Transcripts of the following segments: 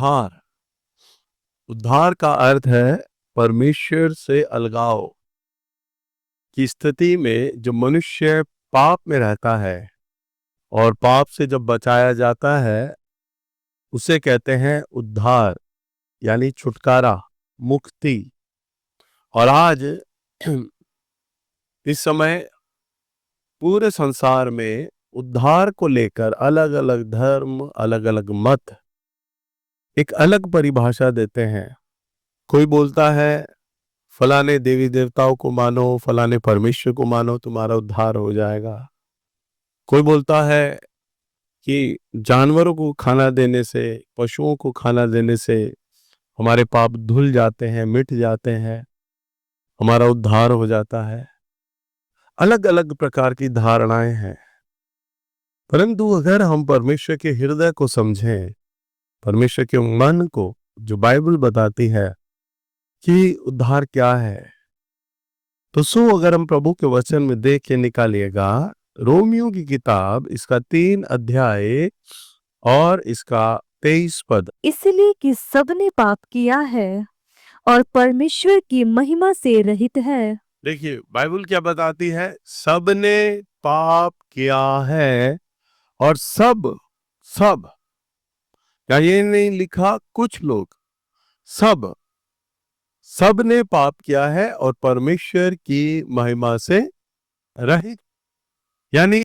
उद्धार। उद्धार का अर्थ है परमेश्वर से अलगाव की स्थिति में जो मनुष्य पाप में रहता है और पाप से जब बचाया जाता है उसे कहते हैं उद्धार, यानी छुटकारा, मुक्ति। और आज इस समय पूरे संसार में उद्धार को लेकर अलग अलग धर्म, अलग अलग मत एक अलग परिभाषा देते हैं। कोई बोलता है फलाने देवी देवताओं को मानो, फलाने परमेश्वर को मानो, तुम्हारा उद्धार हो जाएगा। कोई बोलता है कि जानवरों को खाना देने से, पशुओं को खाना देने से हमारे पाप धुल जाते हैं, मिट जाते हैं, हमारा उद्धार हो जाता है। अलग अलग प्रकार की धारणाएं हैं। परंतु अगर हम परमेश्वर के हृदय को समझें, परमेश्वर के मन को, जो बाइबल बताती है कि उद्धार क्या है, तो अगर हम प्रभु के वचन में देख के निकालिएगा, रोमियो की किताब इसका 3 अध्याय और इसका 23 पद। इसलिए कि सबने पाप किया है और परमेश्वर की महिमा से रहित है। देखिए बाइबल क्या बताती है, सबने पाप किया है और सब या ये नहीं लिखा कुछ लोग, सब ने पाप किया है और परमेश्वर की महिमा से रहित, यानी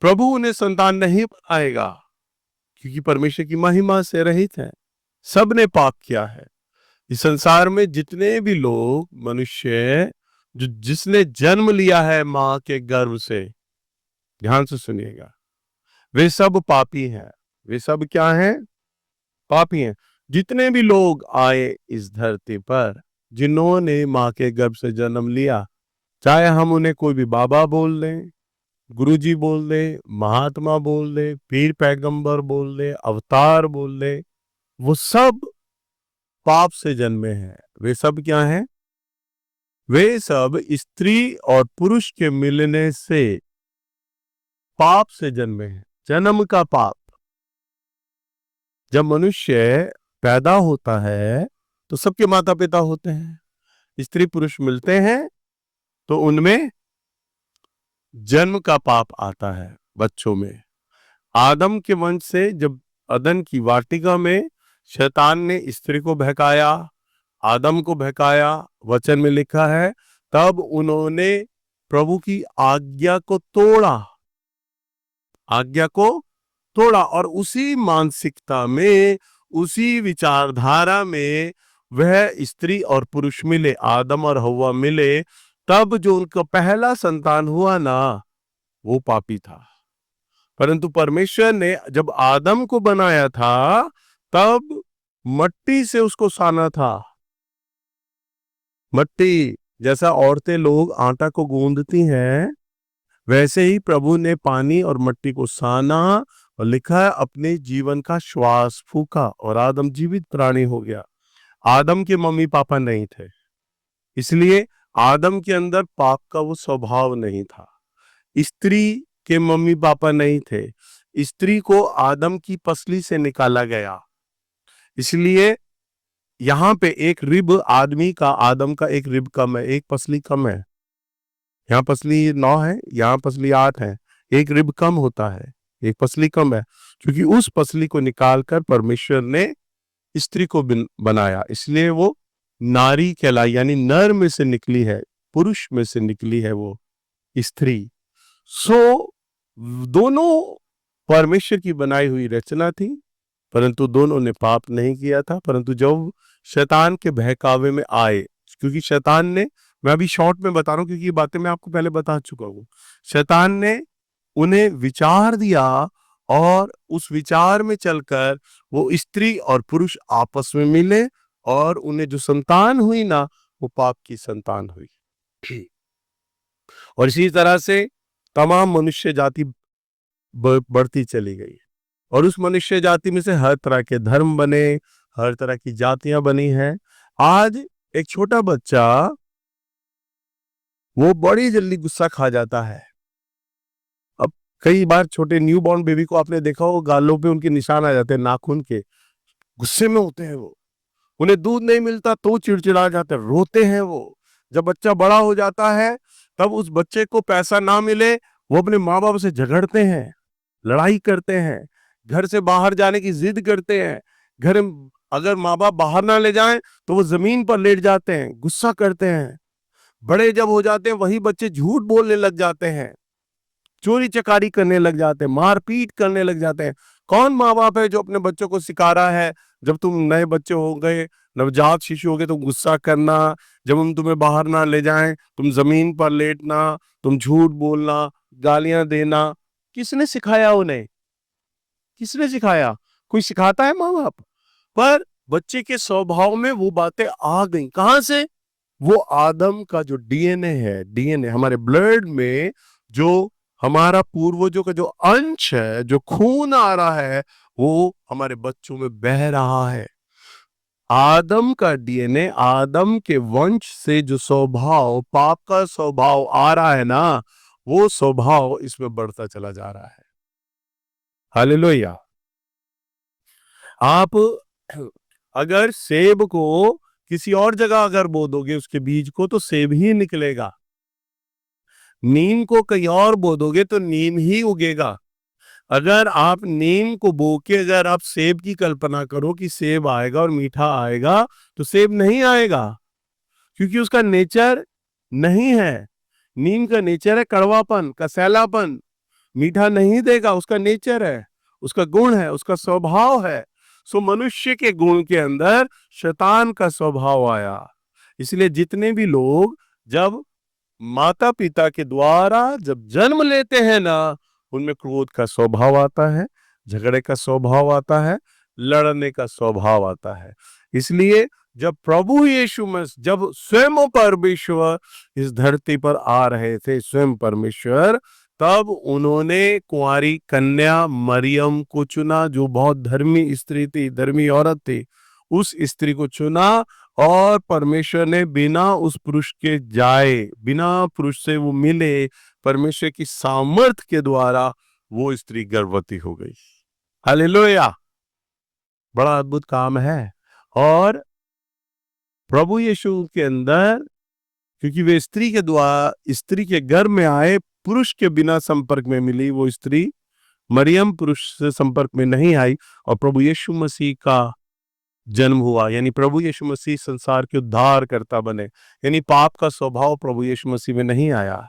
प्रभु उन्हें संतान नहीं बनाएगा क्योंकि परमेश्वर की महिमा से रहित है। सब ने पाप किया है। इस संसार में जितने भी लोग, मनुष्य जो जिसने जन्म लिया है मां के गर्भ से, ध्यान से सुनिएगा, वे सब पापी हैं। वे सब क्या हैं? पापी हैं। जितने भी लोग आए इस धरती पर, जिन्होंने मां के गर्भ से जन्म लिया, चाहे हम उन्हें कोई भी बाबा बोल दें, गुरुजी बोल दे, महात्मा बोल दे, पीर पैगंबर बोल दे, अवतार बोल दे, वो सब पाप से जन्मे हैं। वे सब क्या हैं? वे सब स्त्री और पुरुष के मिलने से पाप से जन्मे हैं। जन्म का पाप। जब मनुष्य पैदा होता है तो सबके माता पिता होते हैं, स्त्री पुरुष मिलते हैं तो उनमें जन्म का पाप आता है बच्चों में। आदम के वंश से जब अदन की वाटिका में शैतान ने स्त्री को बहकाया, आदम को बहकाया, वचन में लिखा है, तब उन्होंने प्रभु की आज्ञा को तोड़ा और उसी मानसिकता में, उसी विचारधारा में वह स्त्री और पुरुष मिले, आदम और हव्वा मिले, तब जो उनका पहला संतान हुआ ना, वो पापी था। परंतु परमेश्वर ने जब आदम को बनाया था तब मट्टी से उसको साना था। मट्टी जैसा औरतें लोग आटा को गूंदती हैं, वैसे ही प्रभु ने पानी और मट्टी को साना और लिखा है अपने जीवन का श्वास फूका और आदम जीवित प्राणी हो गया। आदम के मम्मी पापा नहीं थे, इसलिए आदम के अंदर पाप का वो स्वभाव नहीं था। स्त्री के मम्मी पापा नहीं थे, स्त्री को आदम की पसली से निकाला गया, इसलिए यहां पे एक रिब आदमी का, आदम का एक रिब कम है, एक पसली कम है। यहाँ पसली 9 है, यहाँ पसली 8 है, एक रिब कम होता है, एक पसली कम है, क्योंकि उस पसली को निकालकर परमेश्वर ने स्त्री को बनाया, इसलिए वो नारी कहलाई, यानी नर में से निकली है, पुरुष में से निकली है वो स्त्री। दोनों परमेश्वर की बनाई हुई रचना थी, परंतु दोनों ने पाप नहीं किया था। परंतु जब शैतान के बहकावे में आए, क्योंकि शैतान ने, मैं अभी शॉर्ट में बता रहा हूं क्योंकि ये बातें मैं आपको पहले बता चुका हूं, शैतान ने उन्हें विचार दिया और उस विचार में चलकर वो स्त्री और पुरुष आपस में मिले और उन्हें जो संतान हुई ना, वो पाप की संतान हुई। और इसी तरह से तमाम मनुष्य जाति बढ़ती चली गई और उस मनुष्य जाति में से हर तरह के धर्म बने, हर तरह की जातियां बनी हैं। आज एक छोटा बच्चा वो बड़ी जल्दी गुस्सा खा जाता है। कई बार छोटे न्यूबॉर्न बेबी को आपने देखा हो, गालों पे उनके निशान आ जाते हैं नाखून के, गुस्से में होते हैं वो, उन्हें दूध नहीं मिलता तो चिड़चिड़ा जाते हैं, रोते हैं वो। जब बच्चा बड़ा हो जाता है तब उस बच्चे को पैसा ना मिले, वो अपने माँ बाप से झगड़ते हैं, लड़ाई करते हैं, घर से बाहर जाने की जिद करते हैं। घर अगर माँ बाप बाहर ना ले जाएं तो वो जमीन पर लेट जाते हैं, गुस्सा करते हैं। बड़े जब हो जाते हैं वही बच्चे झूठ बोलने लग जाते हैं, चोरी चकारी करने लग जाते हैं, मारपीट करने लग जाते हैं। कौन माँ बाप है जो अपने बच्चों को सिखा रहा है, जब तुम नए बच्चे हो गए, नवजात शिशु हो गए, तो गुस्सा करना, जब हम तुम्हें बाहर ना ले जाएं तुम जमीन पर लेटना, तुम झूठ बोलना, गालियां देना। किसने सिखाया उन्हें? किसने सिखाया? कोई सिखाता है माँ बाप? पर बच्चे के स्वभाव में वो बातें आ गई। कहां से? वो आदम का जो डीएनए है, डीएनए हमारे ब्लड में, जो हमारा पूर्वजों का जो अंश है, जो खून आ रहा है, वो हमारे बच्चों में बह रहा है। आदम का डीएनए, आदम के वंश से जो स्वभाव, पाप का स्वभाव आ रहा है ना, वो स्वभाव इसमें बढ़ता चला जा रहा है। हालेलुया। आप अगर सेब को किसी और जगह अगर बो दोगे उसके बीज को, तो सेब ही निकलेगा। नीम को कहीं और बो दोगे तो नीम ही उगेगा। अगर आप नीम को बो के अगर आप सेब की कल्पना करो कि सेब आएगा और मीठा आएगा, तो सेब नहीं आएगा, क्योंकि उसका नेचर नहीं है। नीम का नेचर है कड़वापन, कसैलापन, मीठा नहीं देगा, उसका नेचर है, उसका गुण है, उसका स्वभाव है। सो मनुष्य के गुण के अंदर शैतान का स्वभाव आया। इसलिए जितने भी लोग जब माता पिता के द्वारा जब जन्म लेते हैं ना, उनमें क्रोध का स्वभाव आता है, झगड़े का स्वभाव आता है, लड़ने का स्वभाव आता है। इसलिए जब प्रभु यीशु मसीह, जब स्वयं परमेश्वर इस धरती पर आ रहे थे, स्वयं परमेश्वर, तब उन्होंने कुंवारी कन्या मरियम को चुना, जो बहुत धर्मी स्त्री थी, धर्मी औरत थी। उस स्त्री को चुना और परमेश्वर ने बिना उस पुरुष के जाए, बिना पुरुष से वो मिले, परमेश्वर की सामर्थ्य के द्वारा वो स्त्री गर्भवती हो गई। हालेलुया। बड़ा अद्भुत काम है। और प्रभु यीशु के अंदर, क्योंकि वे स्त्री के द्वारा, स्त्री के गर्भ में आए, पुरुष के बिना संपर्क में मिली, वो स्त्री मरियम पुरुष से संपर्क में नहीं आई, और प्रभु यीशु मसीह का जन्म हुआ। यानी प्रभु यीशु मसीह संसार के उद्धार करता बने। यानी पाप का स्वभाव प्रभु यीशु मसीह में नहीं आया।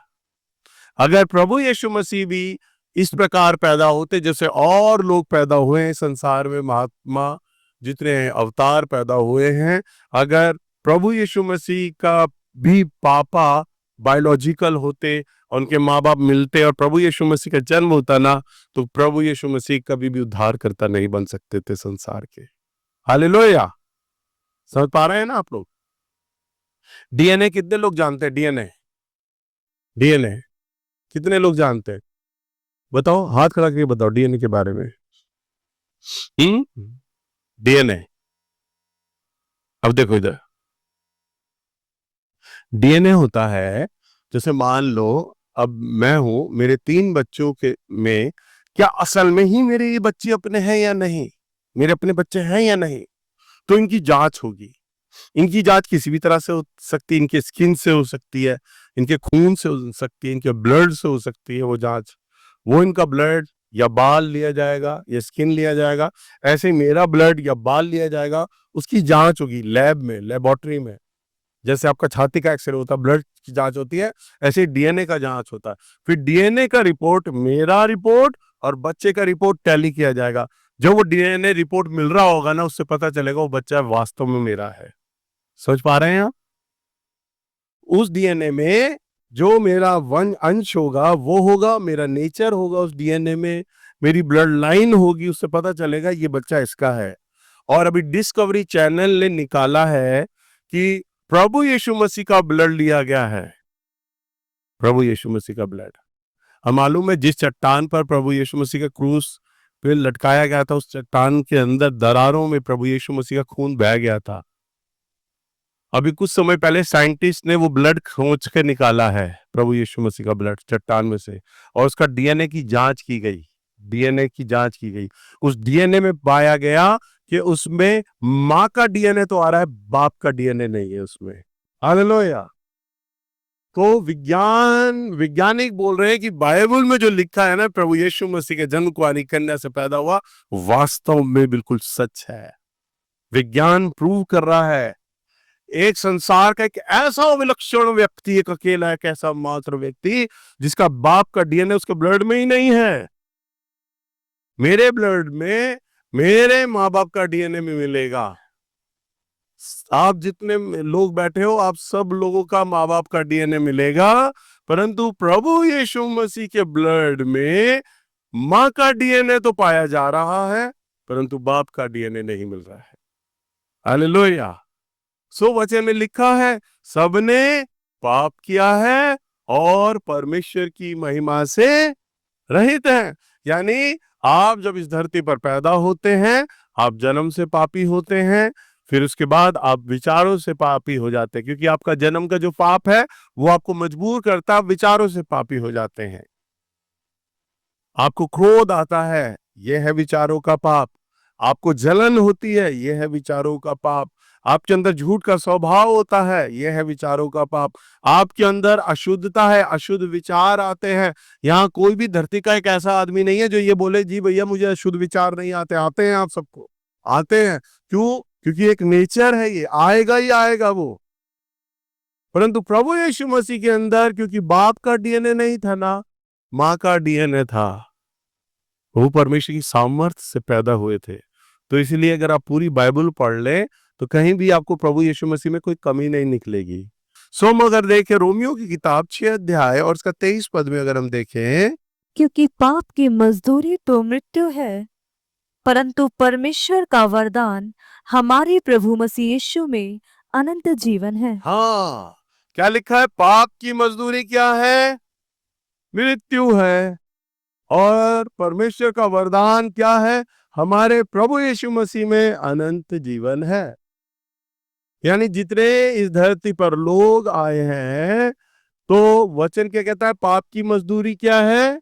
अगर प्रभु यीशु मसीह भी इस प्रकार पैदा होते जैसे और लोग पैदा हुए हैं संसार में, महात्मा जितने अवतार पैदा हुए हैं, अगर प्रभु यीशु मसीह का भी पापा बायोलॉजिकल होते, उनके माँ बाप मिलते और प्रभु यीशु मसीह का जन्म होता ना, तो प्रभु यीशु मसीह कभी भी उद्धार करता नहीं बन सकते थे संसार के। हालेलुया। समझ पा रहे हैं ना आप लोग? डीएनए कितने लोग जानते हैं? डीएनए, डीएनए कितने लोग जानते हैं? बताओ, हाथ खड़ा करके बताओ डीएनए के बारे में। डीएनए, अब देखो इधर, डीएनए होता है, जैसे मान लो अब मैं हूं, मेरे 3 बच्चों के में क्या असल में ही मेरे ये बच्चे अपने हैं या नहीं, मेरे अपने बच्चे हैं या नहीं, तो इनकी जांच होगी। इनकी जांच किसी भी तरह से हो सकती है, इनके स्किन से हो सकती है, इनके खून से हो सकती है, इनके ब्लड से हो सकती है। वो जांच, वो इनका ब्लड या बाल लिया जाएगा या स्किन लिया जाएगा, ऐसे ही मेरा ब्लड या बाल लिया जाएगा, उसकी जांच होगी लैब में, लेबोरेटरी में। जैसे आपका छाती का एक्सरे होता है, ब्लड की जांच होती है, ऐसे डीएनए का जांच होता है। फिर डीएनए का रिपोर्ट, मेरा रिपोर्ट और बच्चे का रिपोर्ट टैली किया जाएगा। जब वो डीएनए रिपोर्ट मिल रहा होगा ना, उससे पता चलेगा वो बच्चा वास्तव में मेरा है। समझ पा रहे हैं आप? उस डीएनए में जो मेरा वन अंश होगा वो होगा, मेरा नेचर होगा उस डीएनए में, मेरी ब्लड लाइन होगी, उससे पता चलेगा ये बच्चा इसका है। और अभी डिस्कवरी चैनल ने निकाला है कि प्रभु यीशु मसीह का ब्लड लिया गया है, प्रभु यीशु मसीह का ब्लड। हम मालूम है जिस चट्टान पर प्रभु यीशु मसीह का क्रूस पे लटकाया गया था, उस चट्टान के अंदर दरारों में प्रभु यीशु मसीह का खून बह गया था। अभी कुछ समय पहले साइंटिस्ट ने वो ब्लड खोज के निकाला है, प्रभु यीशु मसीह का ब्लड चट्टान में से, और उसका डीएनए की जांच की गई, डीएनए की जांच की गई। उस डीएनए में पाया गया कि उसमें माँ का डीएनए तो आ रहा है, बाप का डीएनए नहीं है उसमें। हालेलुया। तो वैज्ञानिक बोल रहे हैं कि बाइबल में जो लिखा है ना, प्रभु यीशु मसीह के जन्म कुंवारी कन्या से पैदा हुआ, वास्तव में बिल्कुल सच है। विज्ञान प्रूव कर रहा है। एक संसार का एक ऐसा विलक्षण व्यक्ति, एक अकेला, एक ऐसा मात्र व्यक्ति जिसका बाप का डीएनए उसके ब्लड में ही नहीं है। मेरे ब्लड में मेरे माँ बाप का डीएनए में मिलेगा। आप जितने लोग बैठे हो, आप सब लोगों का माँ बाप का डीएनए मिलेगा, परंतु प्रभु यीशु मसीह के ब्लड में माँ का डीएनए तो पाया जा रहा है, परंतु बाप का डीएनए नहीं मिल रहा है। हालेलुया। सो वचन में लिखा है, सबने पाप किया है और परमेश्वर की महिमा से रहित हैं। यानी आप जब इस धरती पर पैदा होते हैं, आप जन्म से पापी होते हैं, फिर उसके बाद आप विचारों से पापी हो जाते हैं, क्योंकि आपका जन्म का जो पाप है वो आपको मजबूर करता है, आप विचारों से पापी हो जाते हैं। आपको क्रोध आता है, यह है विचारों का पाप। आपको जलन होती है, यह है विचारों का पाप। आपके अंदर झूठ का स्वभाव होता है, यह है विचारों का पाप। आपके अंदर अशुद्धता है, अशुद्ध विचार आते हैं। यहाँ कोई भी धरती का एक ऐसा आदमी नहीं है जो ये बोले जी भैया मुझे अशुद्ध विचार नहीं आते। आते हैं, आप सबको आते हैं। क्यों? क्योंकि एक नेचर है, ये आएगा ही आएगा वो। परंतु प्रभु यीशु मसीह के अंदर, क्योंकि बाप का डीएनए नहीं था ना माँ का डीएनए था, वो परमेश्वर की सामर्थ्य से पैदा हुए थे। तो इसलिए अगर आप पूरी बाइबल पढ़ लें तो कहीं भी आपको प्रभु यीशु मसीह में कोई कमी नहीं निकलेगी। सो हम अगर देखें रोमियो की किताब 6 अध्याय और उसका 23 पद में अगर हम देखें, क्योंकि पाप की मजदूरी तो मृत्यु है, परंतु परमेश्वर का वरदान हमारे प्रभु मसीह यीशु में अनंत जीवन है। हाँ, क्या लिखा है? पाप की मजदूरी क्या है? मृत्यु है। और परमेश्वर का वरदान क्या है? हमारे प्रभु यीशु मसीह में अनंत जीवन है। यानी जितने इस धरती पर लोग आए हैं, तो वचन क्या कहता है? पाप की मजदूरी क्या है?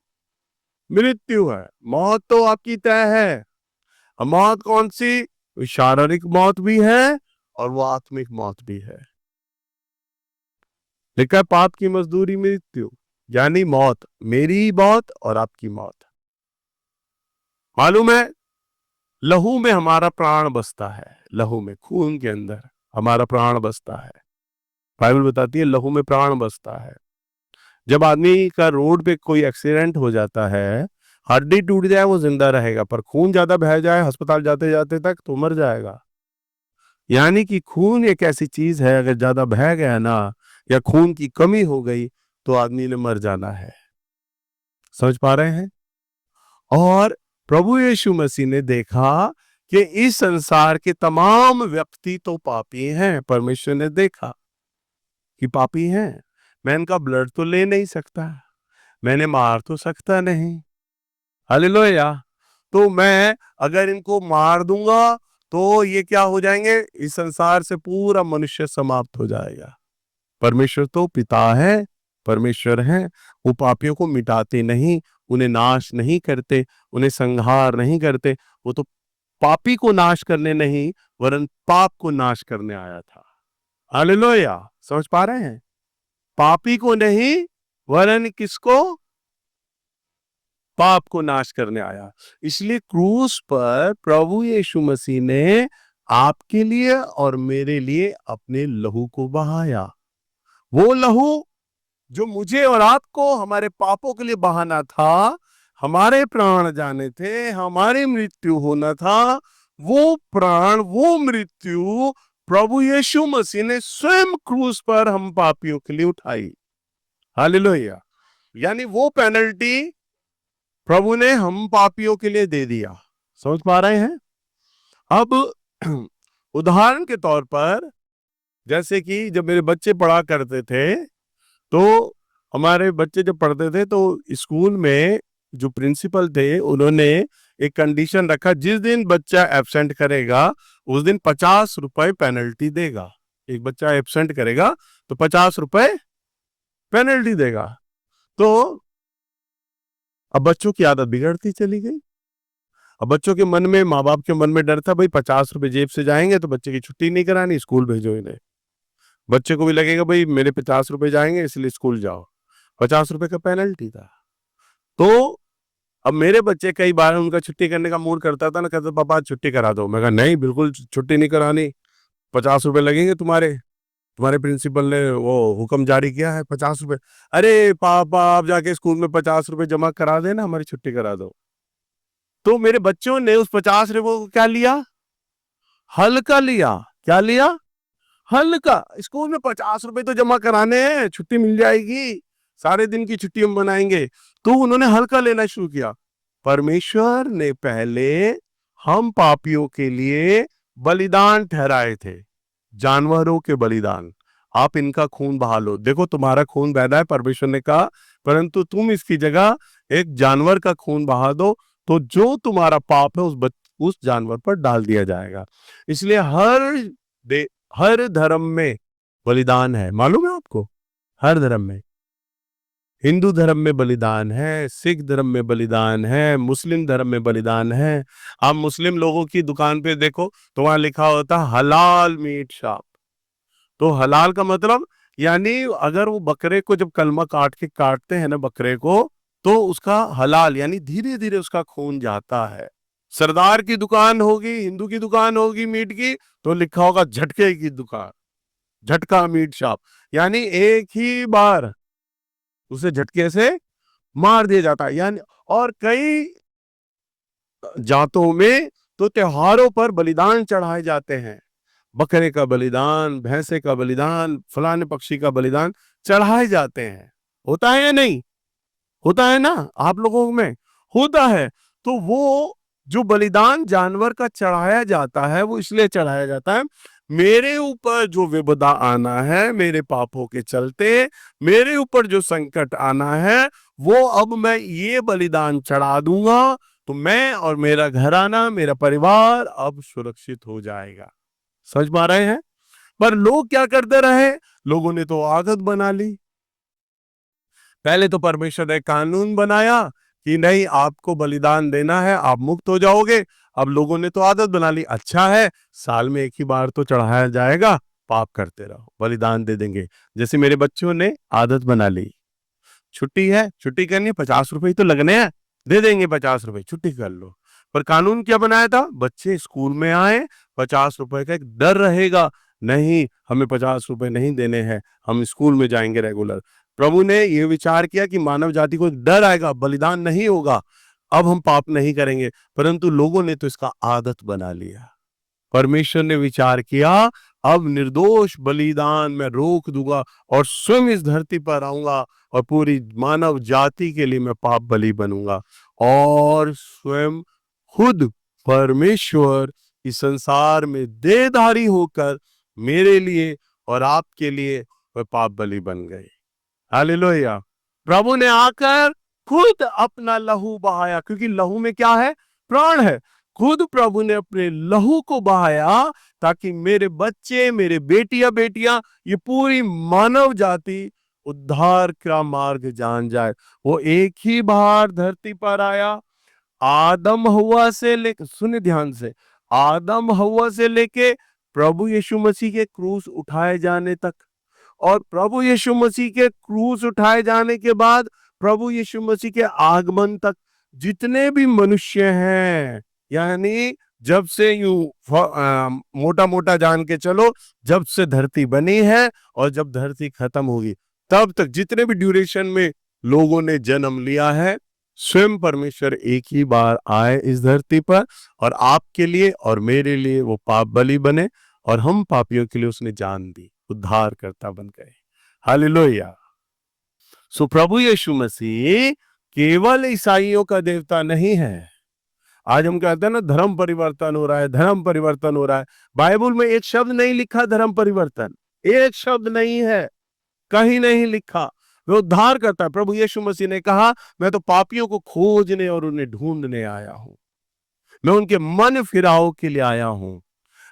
मृत्यु है। मौत तो आपकी तय है। मौत कौन सी? शारीरिक मौत भी है और वो आत्मिक मौत भी है। लिखा है पाप की मजदूरी मृत्यु, यानी मौत, मेरी मौत और आपकी मौत। मालूम है, लहू में हमारा प्राण बसता है। लहू में, खून के अंदर हमारा प्राण बसता है। बाइबल बताती है लहू में प्राण बसता है। जब आदमी का रोड पे कोई एक्सीडेंट हो जाता है, हड्डी टूट जाए वो जिंदा रहेगा, पर खून ज्यादा बह जाए अस्पताल जाते जाते तक तो मर जाएगा। यानी कि खून एक ऐसी चीज है, अगर ज्यादा बह गया ना, या खून की कमी हो गई, तो आदमी ने मर जाना है। समझ पा रहे हैं? और प्रभु यीशु मसीह ने देखा कि इस संसार के तमाम व्यक्ति तो पापी हैं। परमेश्वर ने देखा कि पापी हैं, मैं इनका ब्लड तो ले नहीं सकता, मैंने मार तो सकता नहीं। हालेलुया। तो मैं अगर इनको मार दूंगा तो ये क्या हो जाएंगे? इस संसार से पूरा मनुष्य समाप्त हो जाएगा। परमेश्वर तो पिता है, परमेश्वर है, वो पापियों को मिटाते नहीं, उन्हें नाश नहीं करते, उन्हें संहार नहीं करते। वो तो पापी को नाश करने नहीं, वरन पाप को नाश करने आया था। हालेलुया। समझ पा रहे हैं? पापी को नहीं, वरन किसको? पाप को नाश करने आया। इसलिए क्रूस पर प्रभु यीशु मसीह ने आपके लिए और मेरे लिए अपने लहू को बहाया। वो लहू जो मुझे और आपको हमारे पापों के लिए बहाना था, हमारे प्राण जाने थे, हमारी मृत्यु होना था, वो प्राण, वो मृत्यु प्रभु यीशु मसीह ने स्वयं क्रूस पर हम पापियों के लिए उठाई। हालेलुया। यानी वो पेनल्टी प्रभु ने हम पापियों के लिए दे दिया। समझ पा रहे हैं? अब उदाहरण के तौर पर, जैसे कि जब मेरे बच्चे पढ़ा करते थे, तो हमारे बच्चे जब पढ़ते थे तो स्कूल में जो प्रिंसिपल थे उन्होंने एक कंडीशन रखा, जिस दिन बच्चा एब्सेंट करेगा उस दिन 50 रुपए पेनल्टी देगा। एक बच्चा एब्सेंट करेगा तो 50 रुपए पेनल्टी देगा। तो अब बच्चों की आदत बिगड़ती चली गई। अब बच्चों के मन में, माँ बाप के मन में डर था, भाई 50 रुपए जेब से जाएंगे तो बच्चे की छुट्टी नहीं करानी, स्कूल भेजो इन्हें। बच्चे को भी लगेगा भाई मेरे 50 रुपए जाएंगे इसलिए स्कूल जाओ, 50 रुपए का पेनल्टी था। तो अब मेरे बच्चे कई बार उनका छुट्टी करने का मूड करता था ना, कहते पापा आज छुट्टी करा दो। मैं कहा नहीं, बिल्कुल छुट्टी नहीं करानी, 50 रुपए लगेंगे तुम्हारे, तुम्हारे प्रिंसिपल ने वो हुक्म जारी किया है 50 रुपए। अरे पापा आप जाके स्कूल में 50 रुपए जमा करा देना, हमारी छुट्टी करा दो। तो मेरे बच्चों ने उस 50 रुपए को क्या लिया, हल्का लिया। क्या लिया, हल्का। स्कूल में 50 रुपए तो जमा कराने हैं, छुट्टी मिल जाएगी, सारे दिन की छुट्टी हम बनाएंगे। तो उन्होंने हल्का लेना शुरू किया। परमेश्वर ने पहले हम पापियों के लिए बलिदान ठहराए थे, जानवरों के बलिदान। आप इनका खून बहा लो, देखो तुम्हारा खून बह रहा है, परमेश्वर ने कहा, परंतु तुम इसकी जगह एक जानवर का खून बहा दो, तो जो तुम्हारा पाप है उस जानवर पर डाल दिया जाएगा। इसलिए हर धर्म में बलिदान है, मालूम है आपको? हर धर्म में, हिंदू धर्म में बलिदान है, सिख धर्म में बलिदान है, मुस्लिम धर्म में बलिदान है। आप मुस्लिम लोगों की दुकान पे देखो तो वहां लिखा होता है हलाल मीट शॉप। तो हलाल का मतलब यानी अगर वो बकरे को जब कलमा काटते हैं ना बकरे को, तो उसका हलाल यानी धीरे धीरे उसका खून जाता है। सरदार की दुकान होगी, हिंदू की दुकान होगी मीट की, तो लिखा होगा झटके की दुकान, झटका मीट शॉप, यानी एक ही बार उसे झटके से मार दिया जाता है। यानी और कई जातों में तो त्योहारों पर बलिदान चढ़ाए जाते हैं, बकरे का बलिदान, भैंसे का बलिदान, फलाने पक्षी का बलिदान चढ़ाए जाते हैं। होता है या नहीं? होता है ना, आप लोगों में होता है। तो वो जो बलिदान जानवर का चढ़ाया जाता है वो इसलिए चढ़ाया जाता है, मेरे ऊपर जो विपदा आना है मेरे पापों के चलते, मेरे ऊपर जो संकट आना है, वो अब मैं ये बलिदान चढ़ा दूंगा तो मैं और मेरा घराना, मेरा परिवार अब सुरक्षित हो जाएगा। समझ पा रहे हैं? पर लोग क्या करते रहे, लोगों ने तो आदत बना ली। पहले तो परमेश्वर ने कानून बनाया कि नहीं आपको बलिदान देना है, आप मुक्त हो जाओगे। अब लोगों ने तो आदत बना ली, अच्छा है साल में एक ही बार तो चढ़ाया जाएगा, पाप करते रहो, बलिदान दे देंगे। जैसे मेरे बच्चों ने आदत बना ली, छुट्टी है, छुट्टी करनी है, 50 रुपए तो लगने हैं, दे देंगे 50 रुपए, छुट्टी कर लो। पर कानून क्या बनाया था, बच्चे स्कूल में आए 50 रुपए का एक डर रहेगा, नहीं हमें 50 रुपए नहीं देने हैं, हम स्कूल में जाएंगे रेगुलर। प्रभु ने यह विचार किया कि मानव जाति को एक डर आएगा, बलिदान नहीं होगा, अब हम पाप नहीं करेंगे। परंतु लोगों ने तो इसका आदत बना लिया। परमेश्वर ने विचार किया अब निर्दोष बलिदान मैं रोक दूंगा और स्वयं इस धरती पर आऊंगा और पूरी मानव जाति के लिए मैं पाप बलि बनूंगा, और स्वयं खुद परमेश्वर इस संसार में देहधारी होकर मेरे लिए और आपके लिए वह पाप बलि बन गए। हालेलुया। प्रभु ने आकर खुद अपना लहू बहाया, क्योंकि लहू में क्या है, प्राण है। खुद प्रभु ने अपने लहू को बहाया ताकि मेरे बच्चे, मेरे बेटियां ये पूरी मानव जाति उद्धार का मार्ग जान जाए। वो एक ही बार धरती पर आया, आदम हव्वा से लेके, सुने ध्यान से, आदम हव्वा से लेके प्रभु यीशु मसीह के क्रूस उठाए जाने तक, और प्रभु यीशु मसीह के क्रूस उठाए जाने के बाद प्रभु यीशु मसीह के आगमन तक जितने भी मनुष्य हैं, यानी जब से यूं मोटा मोटा जान के चलो, जब से धरती बनी है और जब धरती खत्म होगी तब तक जितने भी ड्यूरेशन में लोगों ने जन्म लिया है, स्वयं परमेश्वर एक ही बार आए इस धरती पर और आपके लिए और मेरे लिए वो पाप बलि बने, और हम पापियों के लिए उसने जान दी, उद्धार करता बन गए। हालेलुया। सो प्रभु यीशु मसीह केवल ईसाइयों का देवता नहीं है। आज हम कहते हैं ना धर्म परिवर्तन हो रहा है, धर्म परिवर्तन हो रहा है। बाइबल में एक शब्द नहीं लिखा धर्म परिवर्तन, एक शब्द नहीं है, कहीं नहीं लिखा। वो उद्धार करता है। प्रभु यीशु मसीह ने कहा मैं तो पापियों को खोजने और उन्हें ढूंढने आया हूं, मैं उनके मन फिराव के लिए आया हूं।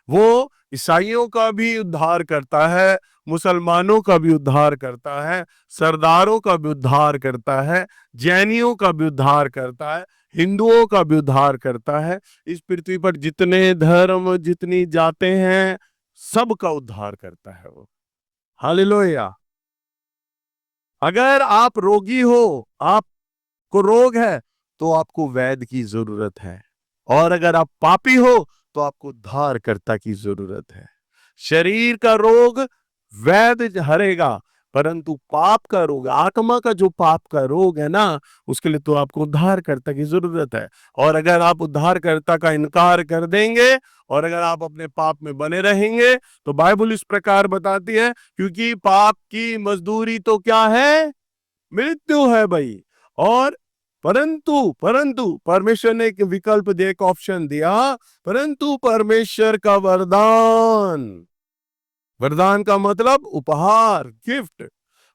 वो ईसाइयों का भी उद्धार करता है, मुसलमानों का भी उद्धार करता है, सरदारों का भी उद्धार करता है, जैनियों का भी उद्धार करता है, हिंदुओं का भी उद्धार करता है। इस पृथ्वी पर जितने धर्म, जितनी जाते हैं, सबका उद्धार करता है वो। हालेलुया। अगर आप रोगी हो, आपको रोग है, तो आपको वैद्य की जरूरत है। और अगर आप पापी हो तो आपको उद्धारकर्ता की जरूरत है। शरीर का रोग वैद्य हरेगा, परंतु पाप का रोग, आत्मा का जो पाप का रोग है ना, उसके लिए तो आपको उद्धारकर्ता की जरूरत है। और अगर आप उद्धारकर्ता का इनकार कर देंगे और अगर आप अपने पाप में बने रहेंगे, तो बाइबल इस प्रकार बताती है, क्योंकि पाप की मजदूरी तो क्या है? मृत्यु है भाई। और परंतु परंतु परमेश्वर ने एक विकल्प दे, एक ऑप्शन दिया। परंतु परमेश्वर का वरदान, वरदान का मतलब उपहार, गिफ्ट,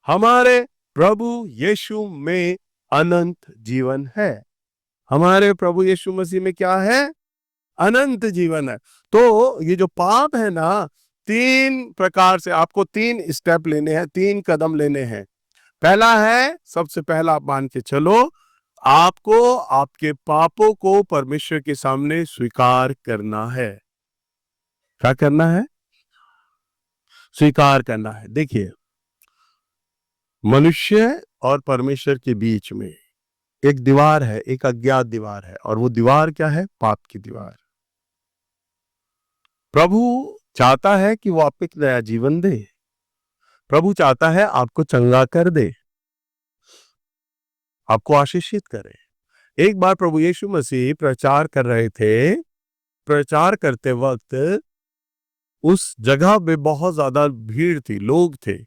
हमारे प्रभु यीशु में अनंत जीवन है। हमारे प्रभु यीशु मसीह में क्या है? अनंत जीवन है। तो ये जो पाप है ना, 3 प्रकार से आपको 3 स्टेप लेने हैं, 3 कदम लेने हैं। पहला है, सबसे पहला आप मान के चलो, आपको आपके पापों को परमेश्वर के सामने स्वीकार करना है। क्या करना है? स्वीकार करना है। देखिए, मनुष्य और परमेश्वर के बीच में एक दीवार है, एक अज्ञात दीवार है, और वो दीवार क्या है? पाप की दीवार। प्रभु चाहता है कि वो आपको एक नया जीवन दे। प्रभु चाहता है आपको चंगा कर दे, आपको आशीषित करे। एक बार प्रभु यीशु मसीह प्रचार कर रहे थे। प्रचार करते वक्त उस जगह पे बहुत ज्यादा भीड़ थी, लोग थे।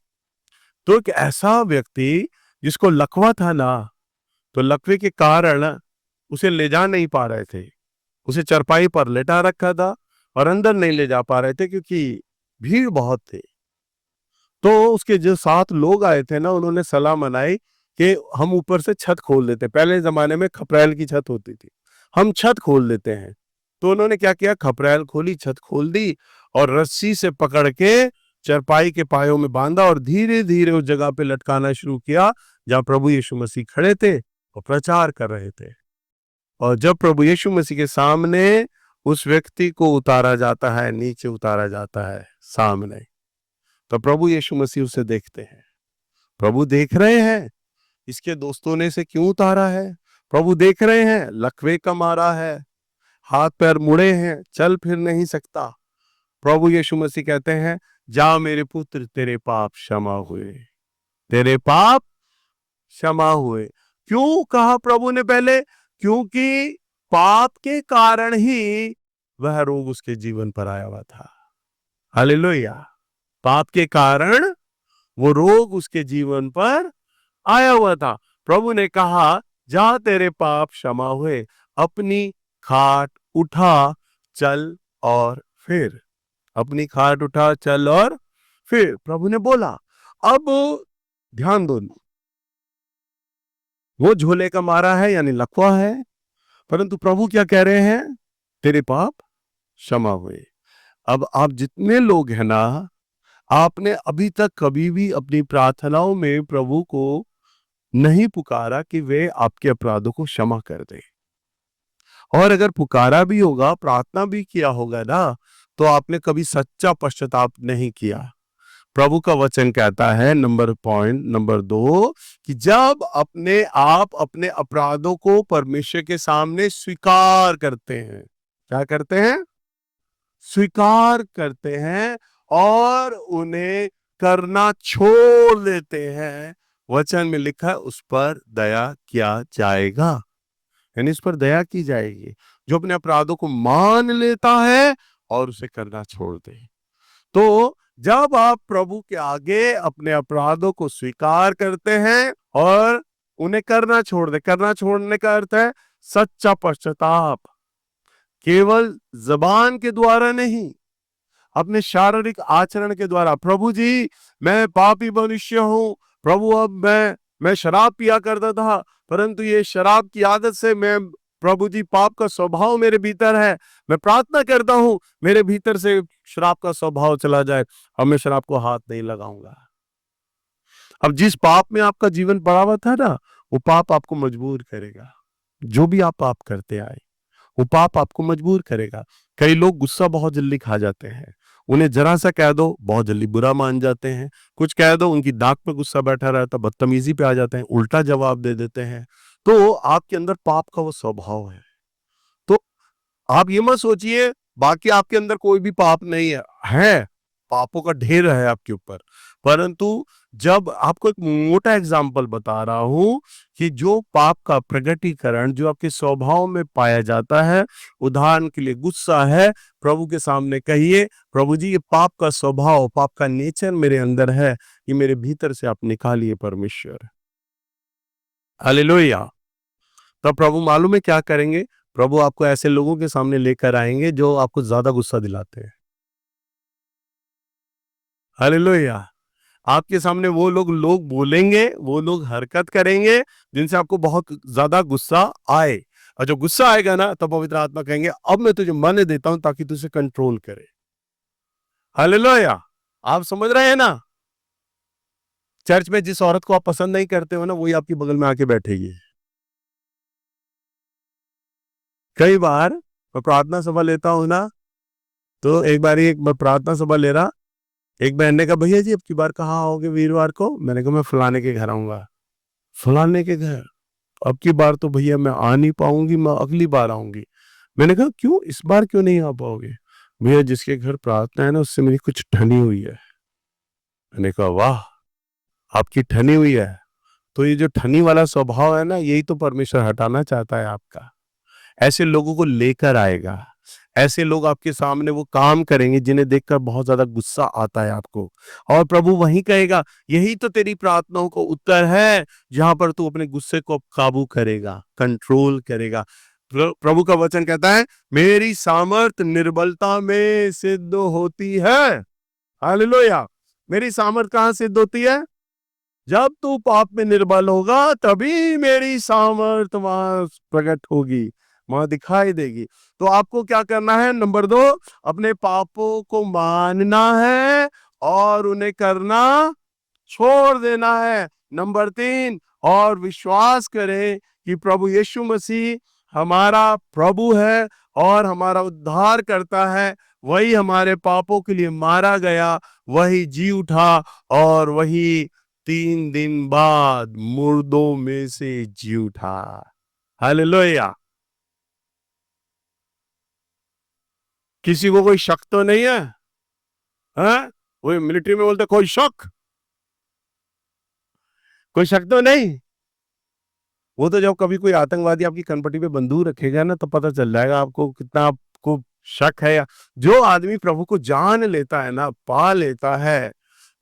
तो एक ऐसा व्यक्ति जिसको लकवा था ना, तो लकवे के कारण उसे ले जा नहीं पा रहे थे। उसे चरपाई पर लेटा रखा था और अंदर नहीं ले जा पा रहे थे क्योंकि भीड़ बहुत थी। तो उसके जो 7 लोग आए थे ना, उन्होंने सलाह मनाई कि हम ऊपर से छत खोल देते। पहले जमाने में खपरेल की छत होती थी, हम छत खोल देते हैं। तो उन्होंने क्या किया? खपरेल खोली, छत खोल दी और रस्सी से पकड़ के चरपाई के पायों में बांधा और धीरे धीरे उस जगह पे लटकाना शुरू किया जहां प्रभु यीशु मसीह खड़े थे और प्रचार कर रहे थे। और जब प्रभु यीशु मसीह के सामने उस व्यक्ति को उतारा जाता है, नीचे उतारा जाता है सामने, तो प्रभु यीशु मसीह उसे देखते हैं। प्रभु देख रहे हैं इसके दोस्तों ने इसे क्यों उतारा है। प्रभु देख रहे हैं लकवे का मारा है, हाथ पैर मुड़े हैं, चल फिर नहीं सकता। प्रभु यीशु मसीह कहते हैं, जा मेरे पुत्र, तेरे पाप क्षमा हुए, तेरे पाप क्षमा हुए। क्यों कहा प्रभु ने पहले? क्योंकि पाप के कारण ही वह रोग उसके जीवन पर आया हुआ था। हालेलुया। पाप के कारण वो रोग उसके जीवन पर आया हुआ था। प्रभु ने कहा, जा तेरे पाप क्षमा हुए, अपनी खाट उठा, चल और फिर। अपनी खाट उठा, चल और फिर, प्रभु ने बोला। अब ध्यान दो, वो झोले का मारा है यानी लकवा है, परंतु प्रभु क्या कह रहे हैं? तेरे पाप क्षमा हुए। अब आप जितने लोग हैं ना, आपने अभी तक कभी भी अपनी प्रार्थनाओं में प्रभु को नहीं पुकारा कि वे आपके अपराधों को क्षमा कर दे। और अगर पुकारा भी होगा, प्रार्थना भी किया होगा ना, तो आपने कभी सच्चा पश्चाताप नहीं किया। प्रभु का वचन कहता है, नंबर 2, कि जब अपने आप अपने अपराधों को परमेश्वर के सामने स्वीकार करते हैं। क्या करते हैं? स्वीकार करते हैं और उन्हें करना छोड़ देते हैं। वचन में लिखा है उस पर दया किया जाएगा, यानी इस पर दया की जाएगी। जो अपने अपराधों को मान लेता है और उसे करना छोड़ दे। तो जब आप प्रभु के आगे अपने अपराधों को स्वीकार करते हैं और उन्हें करना छोड़ दे, करना छोड़ने का अर्थ है सच्चा पश्चाताप। केवल जबान के द्वारा नहीं, अपने शारीरिक आचरण के द्वारा। प्रभु जी, मैं पापी मनुष्य हूं प्रभु, अब मैं शराब पिया करता था, परंतु ये शराब की आदत से मैं, प्रभु जी, पाप का स्वभाव मेरे भीतर है। मैं प्रार्थना करता हूं मेरे भीतर से शराब का स्वभाव चला जाए, अब मैं शराब को हाथ नहीं लगाऊंगा। अब जिस पाप में आपका जीवन पड़ा हुआ था ना, वो पाप आपको मजबूर करेगा। जो भी आप पाप करते आए वो पाप आपको मजबूर करेगा। कई लोग गुस्सा बहुत जल्दी खा जाते हैं, उन्हें जरा सा कह दो बहुत जल्दी बुरा मान जाते हैं, कुछ कह दो उनकी नाक पे गुस्सा बैठा रहता, बदतमीजी पे आ जाते हैं, उल्टा जवाब दे देते हैं। तो आपके अंदर पाप का वो स्वभाव है। तो आप ये मत सोचिए बाकी आपके अंदर कोई भी पाप नहीं है, पापों का ढेर है आपके ऊपर। परंतु जब आपको एक मोटा एग्जाम्पल बता रहा हूं कि जो पाप का प्रगटीकरण जो आपके स्वभाव में पाया जाता है, उदाहरण के लिए गुस्सा है, प्रभु के सामने कहिए, प्रभु जी ये पाप का स्वभाव, पाप का नेचर मेरे अंदर है, ये मेरे भीतर से आप निकालिए परमेश्वर। हालेलुया। तब प्रभु मालूम है क्या करेंगे? प्रभु आपको ऐसे लोगों के सामने लेकर आएंगे जो आपको ज्यादा गुस्सा दिलाते हैं। हालेलुया। आपके सामने वो लोग बोलेंगे, वो लोग हरकत करेंगे जिनसे आपको बहुत ज्यादा गुस्सा आए। और जब गुस्सा आएगा ना तब पवित्र आत्मा कहेंगे अब मैं तुझे मन देता हूं ताकि तुझे कंट्रोल करे। हालेलुया। आप समझ रहे हैं ना? चर्च में जिस औरत को आप पसंद नहीं करते हो ना वही आपकी बगल में आके बैठेगी। कई बार मैं प्रार्थना सभा लेता हूं ना, तो एक बार मैं प्रार्थना सभा ले रहा, एक बहन ने कहा भैया जी अब की बार कहाँ आओगे वीरवार को? मैंने कहा मैं फलाने के घर आऊंगा। फलाने के घर? अब की बार तो भैया मैं आ नहीं पाऊंगी, मैं अगली बार आऊंगी। मैंने कहा क्यों, इस बार क्यों नहीं आ पाओगे? भैया जिसके घर प्रार्थना है ना उससे मेरी कुछ ठनी हुई है। मैंने कहा वाह, आपकी ठनी हुई है? तो ये जो ठनी वाला स्वभाव है ना यही तो परमेश्वर हटाना चाहता है आपका। ऐसे लोगों को लेकर आएगा, ऐसे लोग आपके सामने वो काम करेंगे जिन्हें देखकर बहुत ज्यादा गुस्सा आता है आपको, और प्रभु वही कहेगा यही तो तेरी प्रार्थनाओं को उत्तर है जहां पर तू अपने गुस्से को काबू करेगा, कंट्रोल करेगा। प्रभु का वचन कहता है मेरी सामर्थ निर्बलता में सिद्ध होती है। हालेलुया। मेरी सामर्थ कहां सिद्ध होती है? जब तू पाप में निर्बल होगा तभी मेरी सामर्थ वहां प्रकट होगी, वहां दिखाई देगी। तो आपको क्या करना है? नंबर 2, अपने पापों को मानना है और उन्हें करना छोड़ देना है। नंबर 3, और विश्वास करें कि प्रभु यीशु मसीह हमारा प्रभु है और हमारा उद्धार करता है। वही हमारे पापों के लिए मारा गया, वही जी उठा और वही 3 दिन बाद मुर्दों में से जी उठा। हालेलुया। किसी को कोई शक तो नहीं है? हाँ? वो मिलिट्री में बोलते कोई शक, कोई शक तो नहीं। वो तो जब कभी कोई आतंकवादी आपकी कनपटी पे बंदूक रखेगा ना तो पता चल जाएगा आपको कितना आपको शक है। या जो आदमी प्रभु को जान लेता है ना, पा लेता है,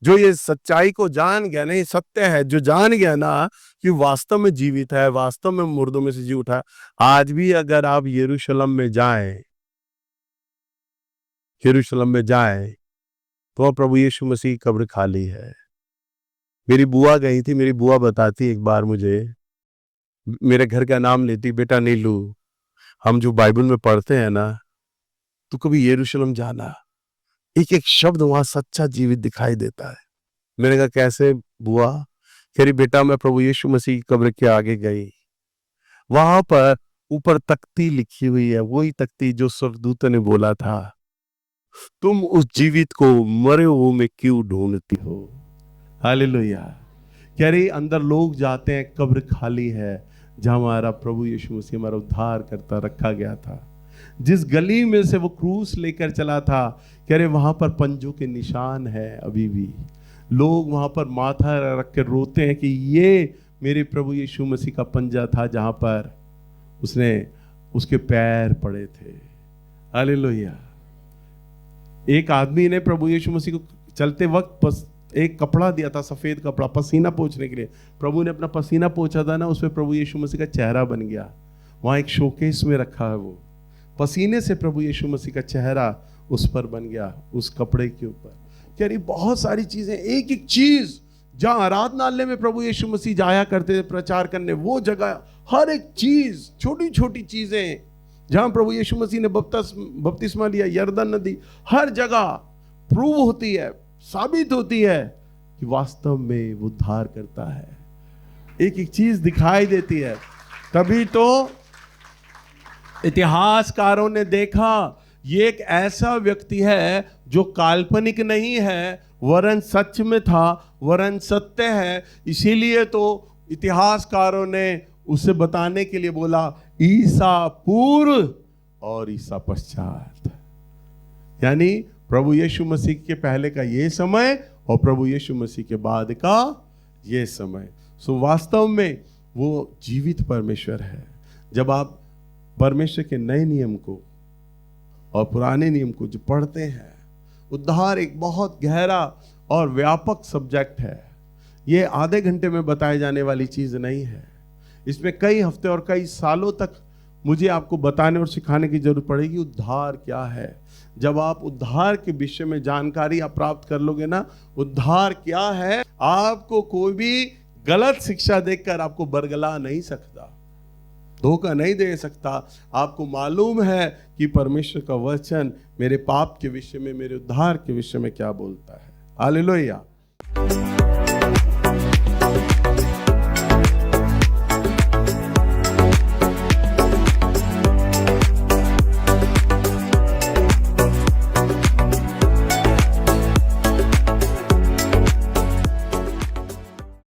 जो ये सच्चाई को जान गया ना, ये सत्य है, जो जान गया ना कि वास्तव में जीवित है, वास्तव में मुर्दों में से जी उठा है। आज भी अगर आप यरूशलेम में जाएं, यरूशलेम में जाएं तो प्रभु यीशु मसीह की कब्र खाली है। मेरी बुआ गई थी, मेरी बुआ बताती एक बार मुझे, मेरे घर का नाम लेती, बेटा नीलू हम जो बाइबल में पढ़ते हैं ना, तू कभी यरूशलेम जाना, एक एक शब्द वहां सच्चा जीवित दिखाई देता है। मैंने कहा कैसे बुआ? कह रही बेटा मैं प्रभु यीशु मसीह की कब्र के आगे गई, वहां पर ऊपर तख्ती लिखी हुई है, वही तख्ती जो स्वर्गदूत ने बोला था तुम उस जीवित को मरे हुए में क्यों ढूंढती हो। हालेलुया। कह रही अंदर लोग जाते हैं, कब्र खाली है जहां हमारा प्रभु यीशु मसीह हमारा उद्धार करता रखा गया था। जिस गली में से वो क्रूस लेकर चला था, कह रहे वहां पर पंजों के निशान है अभी भी। लोग वहां पर माथा रख कर रोते हैं कि ये मेरे प्रभु यीशु मसीह का पंजा था जहां पर उसके पैर पड़े थे। हालेलुया। एक आदमी ने प्रभु यीशु मसीह को चलते वक्त एक कपड़ा दिया था, सफेद कपड़ा, पसीना पोंछने के लिए। प्रभु ने अपना पसीना पोंछा था ना, उसमें प्रभु यीशु मसीह का चेहरा बन गया। वहां एक शोकेस में रखा है, वो पसीने से प्रभु यीशु मसीह का चेहरा उस पर बन गया, उस कपड़े के ऊपर। कह रही बहुत सारी चीजें, एक एक चीज जहां आराधनालय में प्रभु यीशु मसीह जाया करते थे प्रचार करने, वो जगह हर एक चीज, छोटी छोटी चीजें जहां प्रभु यीशु मसीह ने बपतिस्मा लिया, यरदन नदी, हर जगह प्रूव होती है, साबित होती है कि वास्तव में वो उद्धार करता है। एक एक चीज दिखाई देती है। तभी तो इतिहासकारों ने देखा ये एक ऐसा व्यक्ति है जो काल्पनिक नहीं है, वरन सच में था, वरन सत्य है। इसीलिए तो इतिहासकारों ने उसे बताने के लिए बोला ईसा पूर्व और ईसा पश्चात, यानी प्रभु यीशु मसीह के पहले का ये समय और प्रभु यीशु मसीह के बाद का ये समय। सो वास्तव में वो जीवित परमेश्वर है। जब आप परमेश्वर के नए नियम को और पुराने नियम को जो पढ़ते हैं, उद्धार एक बहुत गहरा और व्यापक सब्जेक्ट है। ये आधे घंटे में बताए जाने वाली चीज नहीं है। इसमें कई हफ्ते और कई सालों तक मुझे आपको बताने और सिखाने की जरूरत पड़ेगी उद्धार क्या है। जब आप उद्धार के विषय में जानकारी आप प्राप्त कर लोगे ना, उद्धार क्या है, आपको कोई भी गलत शिक्षा देकर आपको बरगला नहीं सकता, धोखा नहीं दे सकता। आपको मालूम है कि परमेश्वर का वचन मेरे पाप के विषय में, मेरे उद्धार के विषय में क्या बोलता है। हालेलुया।